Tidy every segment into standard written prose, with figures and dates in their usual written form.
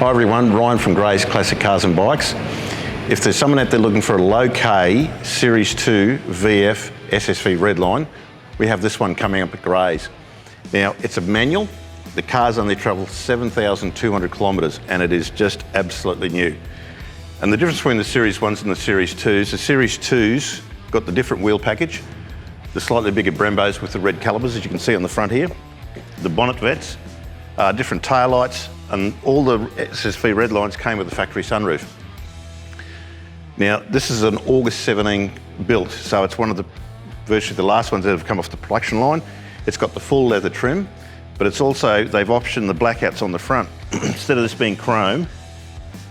Hi everyone, Ryan from Gray's Classic Cars and Bikes. If there's someone out there looking for a low K Series 2 VF SSV Redline, we have this one coming up at Gray's. Now, it's a manual. The car's only travel 7,200 kilometres and it is just absolutely new. And the difference between the Series 1s and the Series 2s, the Series 2s got the different wheel package, the slightly bigger Brembos with the red calipers, as you can see on the front here, the bonnet vents, different tail lights, and all the SSV Redlines came with a factory sunroof. Now, this is an August 17 built, so it's one of the virtually the last ones that have come off the production line. It's got the full leather trim, but it's also, they've optioned the blackouts on the front. Instead of this being chrome,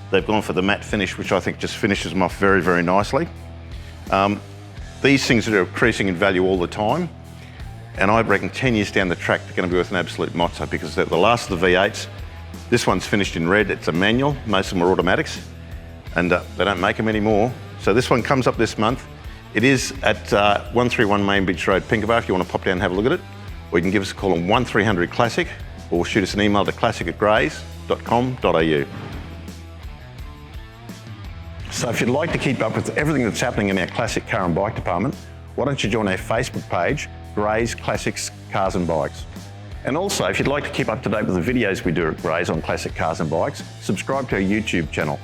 they've gone for the matte finish, which I think just finishes them off very, very nicely. These things are increasing in value all the time, and I reckon 10 years down the track, they're going to be worth an absolute mozza because they're the last of the V8s. This one's finished in red, it's a manual, most of them are automatics, and they don't make them anymore. So this one comes up this month. It is at 131 Main Beach Road, Pinkenba, if you want to pop down and have a look at it. Or you can give us a call on 1300 Classic, or shoot us an email to classic@grays.com.au. So if you'd like to keep up with everything that's happening in our classic car and bike department, why don't you join our Facebook page, Gray's Classics Cars and Bikes. And also, if you'd like to keep up to date with the videos we do at Gray's on classic cars and bikes, subscribe to our YouTube channel.